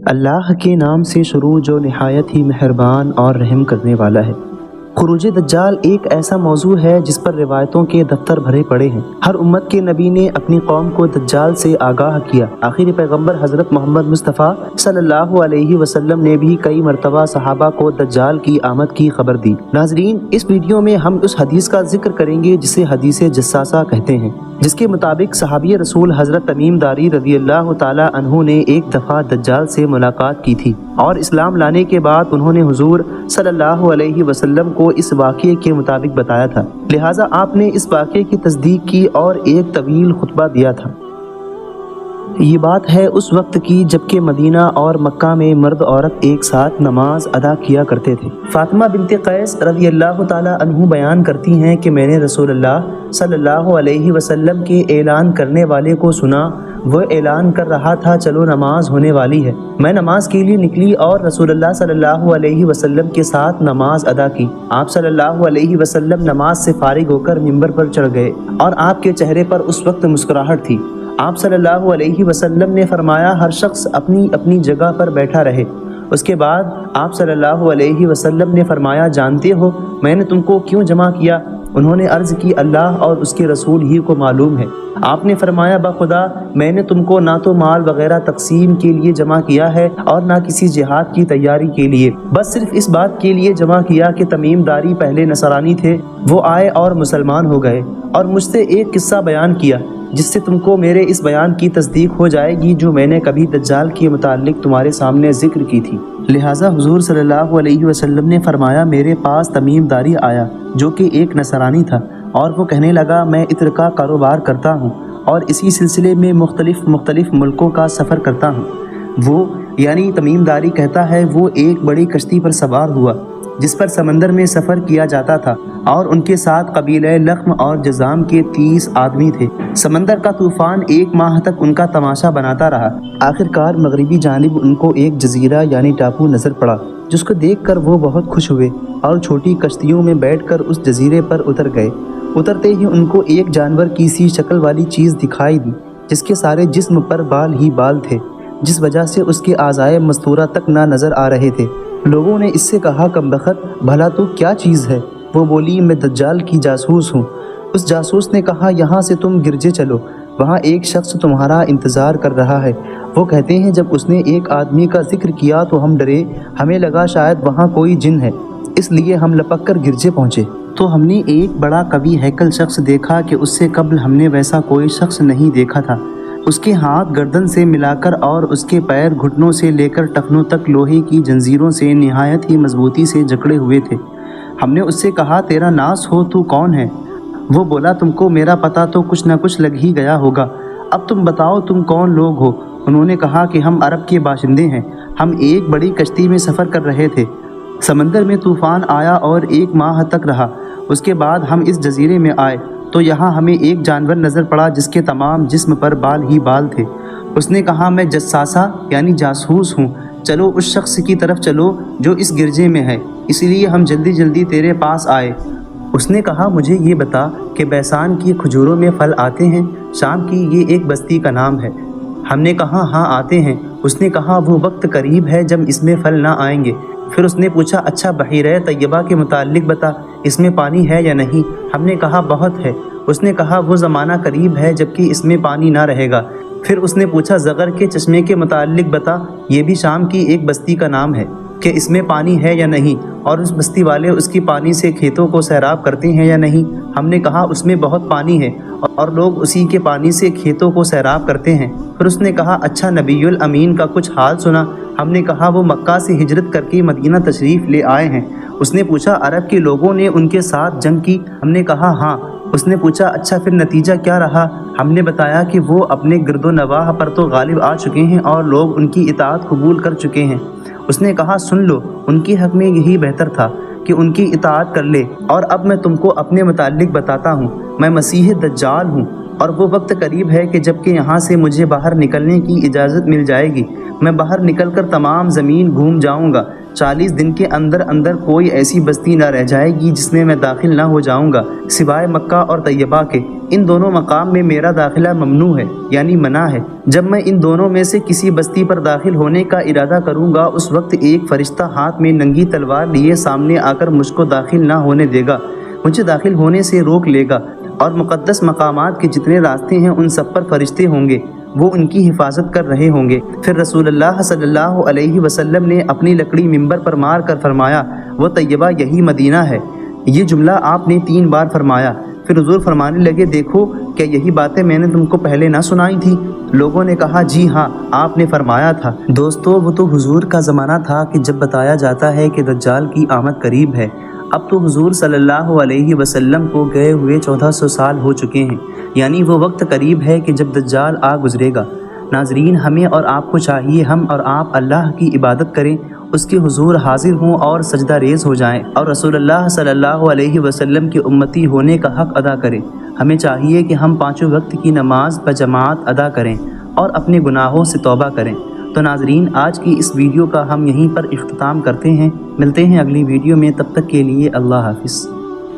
اللہ کے نام سے شروع جو نہایت ہی مہربان اور رحم کرنے والا ہے۔ خروج دجال ایک ایسا موضوع ہے جس پر روایتوں کے دفتر بھرے پڑے ہیں۔ ہر امت کے نبی نے اپنی قوم کو دجال سے آگاہ کیا۔ آخری پیغمبر حضرت محمد مصطفیٰ صلی اللہ علیہ وسلم نے بھی کئی مرتبہ صحابہ کو دجال کی آمد کی خبر دی۔ ناظرین، اس ویڈیو میں ہم اس حدیث کا ذکر کریں گے جسے حدیث جساسہ کہتے ہیں، جس کے مطابق صحابی رسول حضرت تمیم داری رضی اللہ تعالی عنہ نے ایک دفعہ دجال سے ملاقات کی تھی اور اسلام لانے کے بعد انہوں نے حضور صلی اللہ علیہ وسلم کو اس واقعے کے مطابق بتایا تھا، لہٰذا آپ نے اس واقعے کی تصدیق کی اور ایک طویل خطبہ دیا تھا۔ یہ بات ہے اس وقت کی جبکہ مدینہ اور مکہ میں مرد عورت ایک ساتھ نماز ادا کیا کرتے تھے۔ فاطمہ بنت قیس رضی اللہ تعالی عنہ بیان کرتی ہیں کہ میں نے رسول اللہ صلی اللہ علیہ وسلم کے اعلان کرنے والے کو سنا، وہ اعلان کر رہا تھا چلو نماز ہونے والی ہے۔ میں نماز کے لیے نکلی اور رسول اللہ صلی اللہ علیہ وسلم کے ساتھ نماز ادا کی۔ آپ صلی اللہ علیہ وسلم نماز سے فارغ ہو کر ممبر پر چڑھ گئے اور آپ کے چہرے پر اس وقت مسکراہٹ تھی۔ آپ صلی اللہ علیہ وسلم نے فرمایا ہر شخص اپنی اپنی جگہ پر بیٹھا رہے۔ اس کے بعد آپ صلی اللہ علیہ وسلم نے فرمایا جانتے ہو میں نے تم کو کیوں جمع کیا؟ انہوں نے عرض کی اللہ اور اس کے رسول ہی کو معلوم ہے۔ آپ نے فرمایا بخدا میں نے تم کو نہ تو مال وغیرہ تقسیم کے لیے جمع کیا ہے اور نہ کسی جہاد کی تیاری کے لیے، بس صرف اس بات کے لیے جمع کیا کہ تمیم داری پہلے نصرانی تھے، وہ آئے اور مسلمان ہو گئے اور مجھ سے ایک قصہ بیان کیا جس سے تم کو میرے اس بیان کی تصدیق ہو جائے گی جو میں نے کبھی دجال کے متعلق تمہارے سامنے ذکر کی تھی۔ لہٰذا حضور صلی اللہ علیہ وسلم نے فرمایا میرے پاس تمیم داری آیا جو کہ ایک نصرانی تھا اور وہ کہنے لگا میں عطر کا کاروبار کرتا ہوں اور اسی سلسلے میں مختلف ملکوں کا سفر کرتا ہوں۔ وہ یعنی تمیم داری کہتا ہے وہ ایک بڑی کشتی پر سوار ہوا جس پر سمندر میں سفر کیا جاتا تھا اور ان کے ساتھ قبیلہ لخم اور جذام کے 30 آدمی تھے۔ سمندر کا طوفان ایک ماہ تک ان کا تماشا بناتا رہا۔ آخرکار مغربی جانب ان کو ایک جزیرہ یعنی ٹاپو نظر پڑا جس کو دیکھ کر وہ بہت خوش ہوئے اور چھوٹی کشتیوں میں بیٹھ کر اس جزیرے پر اتر گئے۔ اترتے ہی ان کو ایک جانور کی سی شکل والی چیز دکھائی دی جس کے سارے جسم پر بال ہی بال تھے، جس وجہ سے اس کے اعضائے مستورہ تک نہ نظر آ رہے تھے۔ لوگوں نے اس سے کہا کمبخت بھلا تو کیا چیز ہے؟ وہ بولی میں دجال کی جاسوس ہوں۔ اس جاسوس نے کہا یہاں سے تم گرجے چلو، وہاں ایک شخص تمہارا انتظار کر رہا ہے۔ وہ کہتے ہیں جب اس نے ایک آدمی کا ذکر کیا تو ہم ڈرے، ہمیں لگا شاید وہاں کوئی جن ہے، اس لیے ہم لپک کر گرجے پہنچے تو ہم نے ایک بڑا قوی ہیکل شخص دیکھا کہ اس سے قبل ہم نے ویسا کوئی شخص نہیں دیکھا تھا۔ اس کے ہاتھ گردن سے ملا کر اور اس کے پیر گھٹنوں سے لے کر ٹخنوں تک لوہے کی جنزیروں سے نہایت ہی مضبوطی سے جکڑے ہوئے تھے۔ ہم نے اس سے کہا تیرا ناس ہو تو کون ہے؟ وہ بولا تم کو میرا پتہ تو کچھ نہ کچھ لگ ہی گیا ہوگا، اب تم بتاؤ تم کون لوگ ہو؟ انہوں نے کہا کہ ہم عرب کے باشندے ہیں، ہم ایک بڑی کشتی میں سفر کر رہے تھے، سمندر میں طوفان آیا اور ایک ماہ تک رہا، اس کے بعد ہم اس جزیرے میں آئے تو یہاں ہمیں ایک جانور نظر پڑا جس کے تمام جسم پر بال ہی بال تھے۔ اس نے کہا میں جساسہ یعنی جاسوس ہوں، چلو اس شخص کی طرف چلو جو اس گرجے میں ہے، اس لیے ہم جلدی جلدی تیرے پاس آئے۔ اس نے کہا مجھے یہ بتا کہ بیسان کی کھجوروں میں پھل آتے ہیں، شام کی یہ ایک بستی کا نام ہے۔ ہم نے کہا ہاں آتے ہیں۔ اس نے کہا وہ وقت قریب ہے جب اس میں پھل نہ آئیں گے۔ پھر اس نے پوچھا اچھا بحیرہ طیبہ کے متعلق بتا، اس میں پانی ہے یا نہیں؟ ہم نے کہا بہت ہے۔ اس نے کہا وہ زمانہ قریب ہے جبکہ اس میں پانی نہ رہے گا۔ پھر اس نے پوچھا زغر کے چشمے کے متعلق بتا، یہ بھی شام کی ایک بستی کا نام ہے، کہ اس میں پانی ہے یا نہیں اور اس بستی والے اس کی پانی سے کھیتوں کو سیراب کرتے ہیں یا نہیں؟ ہم نے کہا اس میں بہت پانی ہے اور لوگ اسی کے پانی سے کھیتوں کو سیراب کرتے ہیں۔ پھر اس نے کہا اچھا نبی الامین کا کچھ حال سنا؟ ہم نے کہا وہ مکہ سے ہجرت کر کے مدینہ تشریف لے آئے ہیں۔ اس نے پوچھا عرب کے لوگوں نے ان کے ساتھ جنگ کی؟ ہم نے کہا ہاں۔ اس نے پوچھا اچھا پھر نتیجہ کیا رہا؟ ہم نے بتایا کہ وہ اپنے گرد و نواح پر تو غالب آ چکے ہیں اور لوگ ان کی اطاعت قبول کر چکے ہیں۔ اس نے کہا سن لو، ان کے حق میں یہی بہتر تھا کہ ان کی اطاعت کر لے، اور اب میں تم کو اپنے متعلق بتاتا ہوں، میں مسیح دجال ہوں اور وہ وقت قریب ہے کہ جب کہ یہاں سے مجھے باہر نکلنے کی اجازت مل جائے گی، میں باہر نکل کر تمام زمین گھوم جاؤں گا، 40 دن کے اندر اندر کوئی ایسی بستی نہ رہ جائے گی جس میں میں داخل نہ ہو جاؤں گا سوائے مکہ اور طیبہ کے۔ ان دونوں مقام میں میرا داخلہ ممنوع ہے، یعنی منع ہے۔ جب میں ان دونوں میں سے کسی بستی پر داخل ہونے کا ارادہ کروں گا، اس وقت ایک فرشتہ ہاتھ میں ننگی تلوار لیے سامنے آ کر مجھ کو داخل نہ ہونے دے گا، مجھے داخل ہونے سے روک لے گا، اور مقدس مقامات کے جتنے راستے ہیں ان سب پر فرشتے ہوں گے، وہ ان کی حفاظت کر رہے ہوں گے۔ پھر رسول اللہ صلی اللہ علیہ وسلم نے اپنی لکڑی منبر پر مار کر فرمایا، وہ طیبہ یہی مدینہ ہے۔ یہ جملہ آپ نے 3 بار فرمایا۔ پھر حضور فرمانے لگے، دیکھو کیا یہی باتیں میں نے تم کو پہلے نہ سنائی تھی؟ لوگوں نے کہا، جی ہاں آپ نے فرمایا تھا۔ دوستو، وہ تو حضور کا زمانہ تھا کہ جب بتایا جاتا ہے کہ دجال کی آمد قریب ہے۔ اب تو حضور صلی اللہ علیہ وسلم کو گئے ہوئے 1400 سال ہو چکے ہیں، یعنی وہ وقت قریب ہے کہ جب دجال آ گزرے گا۔ ناظرین، ہمیں اور آپ کو چاہیے ہم اور آپ اللہ کی عبادت کریں، اس کے حضور حاضر ہوں اور سجدہ ریز ہو جائیں، اور رسول اللہ صلی اللہ علیہ وسلم کے امتی ہونے کا حق ادا کریں۔ ہمیں چاہیے کہ ہم 5 وقت کی نماز بجماعت ادا کریں اور اپنے گناہوں سے توبہ کریں۔ تو ناظرین، آج کی اس ویڈیو کا ہم یہیں پر اختتام کرتے ہیں۔ ملتے ہیں اگلی ویڈیو میں، تب تک کے لیے اللہ حافظ۔